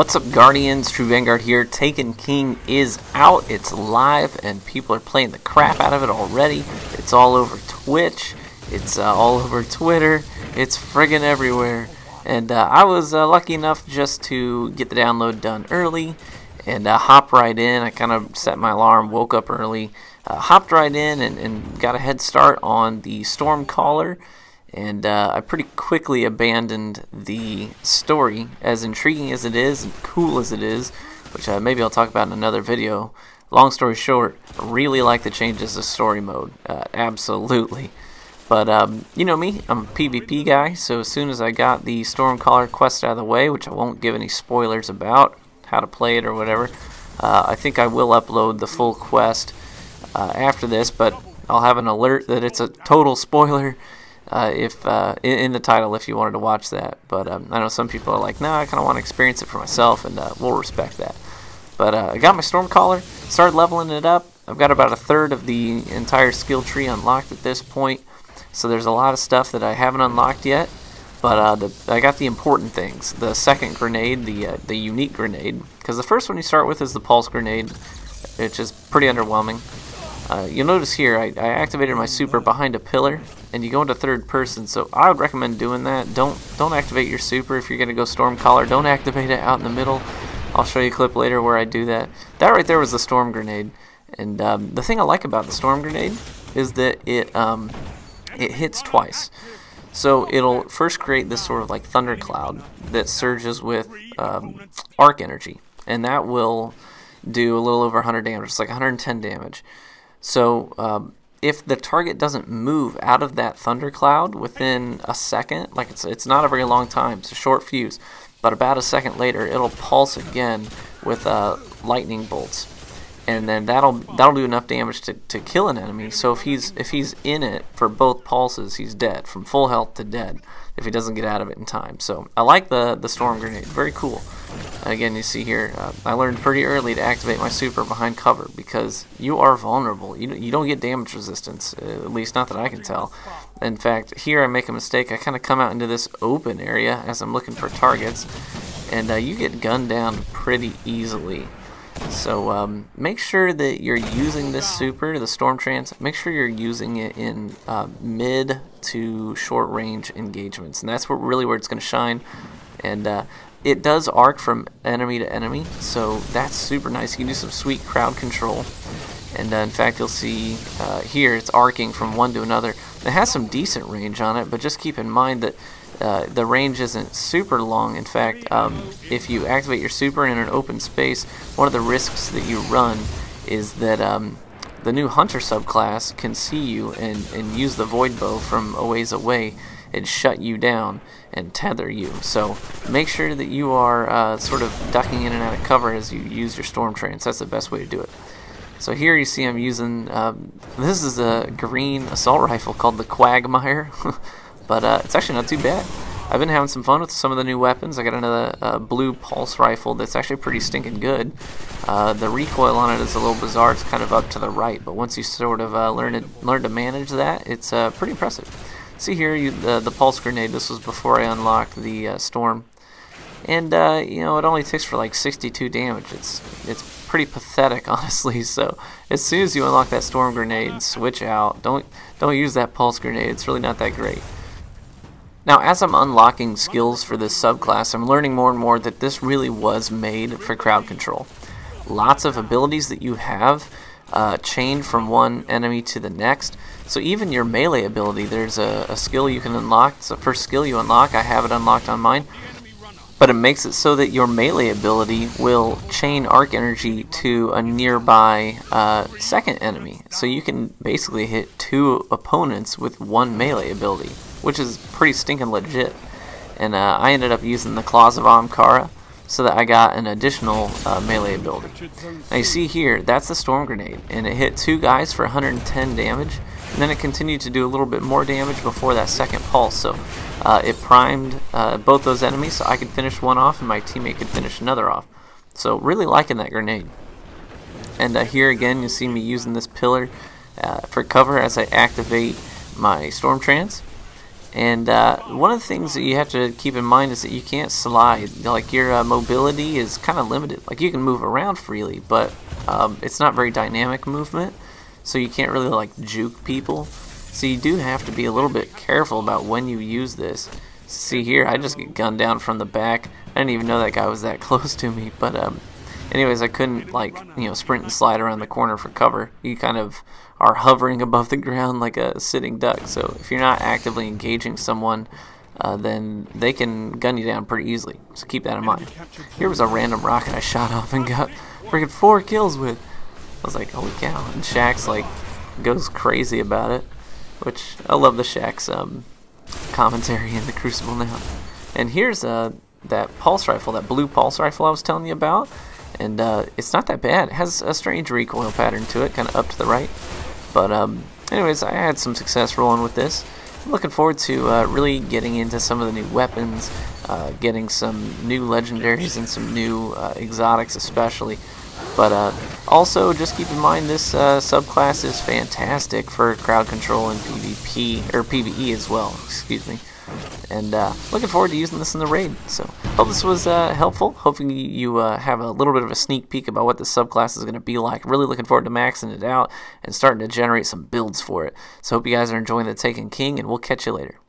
What's up, Guardians? True Vanguard here. Taken King is out. It's live, and people are playing the crap out of it already. It's all over Twitch. It's all over Twitter. It's friggin' everywhere. And I was lucky enough just to get the download done early and hop right in. I kind of set my alarm, woke up early, hopped right in, and got a head start on the Stormcaller. And I pretty quickly abandoned the story, as intriguing as it is and cool as it is, which maybe I'll talk about in another video. Long story short, I really like the changes to story mode, absolutely. But you know me, I'm a PvP guy, so as soon as I got the Stormcaller quest out of the way, which I won't give any spoilers about how to play it or whatever, I think I will upload the full quest after this, but I'll have an alert that it's a total spoiler. If in the title, if you wanted to watch that. But I know some people are like, nah, I kind of want to experience it for myself, and we'll respect that. But I got my Stormcaller, started leveling it up. I've got about a third of the entire skill tree unlocked at this point, so there's a lot of stuff that I haven't unlocked yet. But I got the important things. The second grenade, the unique grenade, because the first one you start with is the pulse grenade, which is pretty underwhelming. You'll notice here I activated my super behind a pillar, and you go into third person, so I would recommend doing that. Don't activate your super if you're going to go Stormcaller. Don't activate it out in the middle. I'll show you a clip later where I do that. That right there was the storm grenade, and the thing I like about the storm grenade is that it hits twice. So it'll first create this sort of like thundercloud that surges with arc energy, and that will do a little over 100 damage. It's like 110 damage. So if the target doesn't move out of that thundercloud within a second, like it's not a very long time, it's a short fuse, but about a second later it'll pulse again with lightning bolts, and then that'll do enough damage to kill an enemy. So if he's in it for both pulses, he's dead, from full health to dead, if he doesn't get out of it in time. So I like the storm grenade, very cool. Again, you see here, I learned pretty early to activate my super behind cover, because you are vulnerable. You don't get damage resistance, at least not that I can tell. In fact, here I make a mistake. I kind of come out into this open area as I'm looking for targets, and you get gunned down pretty easily. So make sure that you're using this super, the Storm Trance, make sure you're using it in mid to short range engagements, and that's really where it's going to shine. And it does arc from enemy to enemy, so that's super nice. You can do some sweet crowd control. And in fact, you'll see here it's arcing from one to another. It has some decent range on it, but just keep in mind that the range isn't super long. In fact, if you activate your super in an open space, one of the risks that you run is that the new Hunter subclass can see you and use the Void Bow from a ways away and shut you down and tether you. So make sure that you are sort of ducking in and out of cover as you use your Storm Trance. That's the best way to do it. So here you see I'm using, this is a green assault rifle called the Quagmire, but it's actually not too bad. I've been having some fun with some of the new weapons. I got another blue pulse rifle that's actually pretty stinking good. The recoil on it is a little bizarre. It's kind of up to the right, but once you sort of learn to manage that, it's pretty impressive. See here, the pulse grenade. This was before I unlocked the storm, and you know, it only takes for like 62 damage. It's pretty pathetic, honestly. So as soon as you unlock that storm grenade, switch out. Don't use that pulse grenade. It's really not that great. Now, as I'm unlocking skills for this subclass, I'm learning more and more that this really was made for crowd control. Lots of abilities that you have chain from one enemy to the next. So even your melee ability, there's a skill you can unlock. It's the first skill you unlock. I have it unlocked on mine. But it makes it so that your melee ability will chain arc energy to a nearby second enemy. So you can basically hit two opponents with one melee ability, which is pretty stinking legit. And I ended up using the Claws of Ahamkara so that I got an additional melee ability. Now you see here, that's the storm grenade, and it hit two guys for 110 damage, and then it continued to do a little bit more damage before that second pulse. So it primed both those enemies, so I could finish one off and my teammate could finish another off. So really liking that grenade. And here again, you see me using this pillar for cover as I activate my Storm Trance. And one of the things that you have to keep in mind is that you can't slide. Like, your mobility is kind of limited. Like, you can move around freely, but it's not very dynamic movement, so you can't really like juke people. So you do have to be a little bit careful about when you use this. See here, I just get gunned down from the back. I didn't even know that guy was that close to me, but anyways, I couldn't, like, you know, sprint and slide around the corner for cover. You kind of are hovering above the ground like a sitting duck. So if you're not actively engaging someone, then they can gun you down pretty easily. So keep that in mind. Here was a random rocket I shot off and got freaking 4 kills with. I was like, holy cow. And Shaq's like goes crazy about it, which I love the Shaq's commentary in the Crucible now. And here's that pulse rifle, that blue pulse rifle I was telling you about. And it's not that bad. It has a strange recoil pattern to it, kind of up to the right. But anyways, I had some success rolling with this. I'm looking forward to really getting into some of the new weapons, getting some new legendaries and some new exotics especially. But also just keep in mind this subclass is fantastic for crowd control and PvP, or PvE as well, excuse me. And looking forward to using this in the raid. So hope this was helpful. Hoping you have a little bit of a sneak peek about what this subclass is going to be like. Really looking forward to maxing it out and starting to generate some builds for it. So hope you guys are enjoying the Taken King, and we'll catch you later.